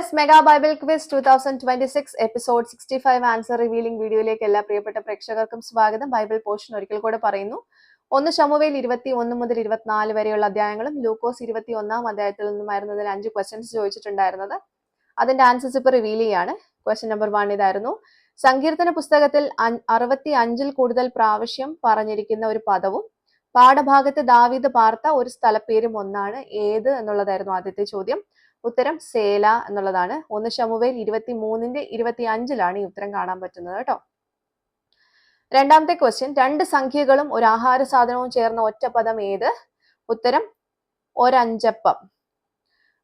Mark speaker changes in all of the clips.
Speaker 1: Yes, mega Bible quiz 2026 episode 65 answer revealing വീഡിയോയിലേക്ക് എല്ലാ പ്രിയപ്പെട്ട പ്രേക്ഷകർക്കും സ്വാഗതം. ബൈബിൾ പോർഷൻ ഒരിക്കൽ കൂടെ പറയുന്നു. 1 ശമൂവേൽ 21 മുതൽ 24 വരെയുള്ള അധ്യായങ്ങളും ലൂക്കോസ് 21 അധ്യായത്തിൽ നിന്നുമായിരുന്നതിൽ 5 ക്വസ്റ്റ്യൻസ് ചോദിച്ചിട്ടുണ്ടായിരുന്നത്. അതിന്റെ ആൻസേഴ്സ് ഇപ്പൊ റിവീൽ ചെയ്യാണ്. ക്വസ്റ്റ്യൻ നമ്പർ 1 ഇതായിരുന്നു: സങ്കീർത്തന പുസ്തകത്തിൽ 65 കൂടുതൽ പ്രാവശ്യം പറഞ്ഞിരിക്കുന്ന ഒരു പദവും പാഠഭാഗത്ത് ദാവീദ് പാർത്ത ഒരു സ്ഥലപ്പേരും ഒന്നാണ്. ഏത് എന്നുള്ളതായിരുന്നു ആദ്യത്തെ ചോദ്യം. ഉത്തരം സേല എന്നുള്ളതാണ്. 1 ശമൂവേൽ 23:25 ഈ ഉത്തരം കാണാൻ പറ്റുന്നത് കേട്ടോ. രണ്ടാമത്തെ ക്വസ്റ്റ്യൻ: 2 സംഖ്യകളും ഒരു ആഹാര സാധനവും ചേർന്ന ഒറ്റ പദം ഏത്? ഉത്തരം ഒരഞ്ചപ്പം.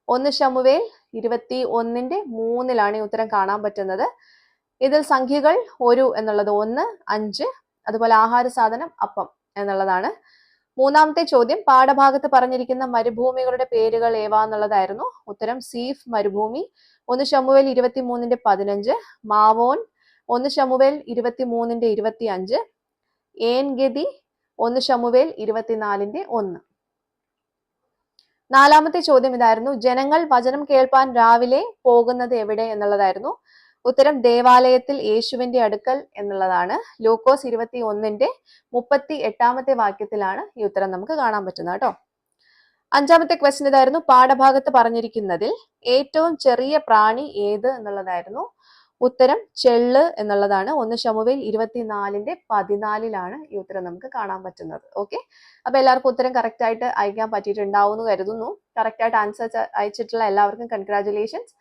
Speaker 1: 1 ശമൂവേൽ 21:3 ഈ ഉത്തരം കാണാൻ പറ്റുന്നത്. ഇതിൽ സംഖ്യകൾ ഒരു എന്നുള്ളത് 1, 5, അതുപോലെ ആഹാര സാധനം അപ്പം എന്നുള്ളതാണ്. മൂന്നാമത്തെ ചോദ്യം: പാഠഭാഗത്ത് പറഞ്ഞിരിക്കുന്ന മരുഭൂമികളുടെ പേരുകൾ ഏവ എന്നുള്ളതായിരുന്നു. ഉത്തരം സീഫ് മരുഭൂമി. 1 ശമൂവേൽ 23:15, മാവോൻ 1 ശമൂവേൽ 23:25, ഏൻഗെദി 1 ശമൂവേൽ 24:1. നാലാമത്തെ ചോദ്യം ഇതായിരുന്നു: ജനങ്ങൾ വചനം കേൾപ്പാൻ രാവിലെ പോകുന്നത് എവിടെ എന്നുള്ളതായിരുന്നു. ഉത്തരം ദേവാലയത്തിൽ യേശുവിന്റെ അടുക്കൽ എന്നുള്ളതാണ്. ലൂക്കോസ് 21:38 വാക്യത്തിലാണ് ഈ ഉത്തരം നമുക്ക് കാണാൻ പറ്റുന്നത് കേട്ടോ. അഞ്ചാമത്തെ ക്വസ്റ്റ്യൻ ഇതായിരുന്നു: പാഠഭാഗത്ത് പറഞ്ഞിരിക്കുന്നതിൽ ഏറ്റവും ചെറിയ പ്രാണി ഏത് എന്നുള്ളതായിരുന്നു. ഉത്തരം ചെള്ള് എന്നുള്ളതാണ്. 1 ശമൂവേൽ 24:14 ഈ ഉത്തരം നമുക്ക് കാണാൻ പറ്റുന്നത്. ഓക്കെ, അപ്പൊ എല്ലാവർക്കും ഉത്തരം കറക്റ്റ് ആയിട്ട് അയക്കാൻ പറ്റിയിട്ടുണ്ടാവും എന്ന് കരുതുന്നു. കറക്റ്റ് ആയിട്ട് ആൻസർ അയച്ചിട്ടുള്ള എല്ലാവർക്കും കൺഗ്രാറ്റുലേഷൻസ്.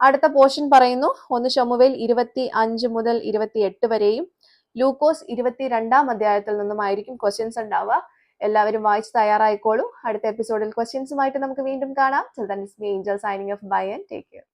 Speaker 1: അടുത്ത പോർഷൻ പറയുന്നു: 1 ശമൂവേൽ 25 മുതൽ 28 വരെയും ലൂക്കോസ് 22 അധ്യായത്തിൽ നിന്നുമായിരിക്കും ക്വസ്റ്റ്യൻസ് ഉണ്ടാവുക. എല്ലാവരും വായിച്ച് തയ്യാറായിക്കോളൂ. അടുത്ത എപ്പിസോഡിൽ ക്വസ്റ്റ്യൻസുമായിട്ട് നമുക്ക് വീണ്ടും കാണാം. Till then, it's me, Angel, signing off. Bye and take care.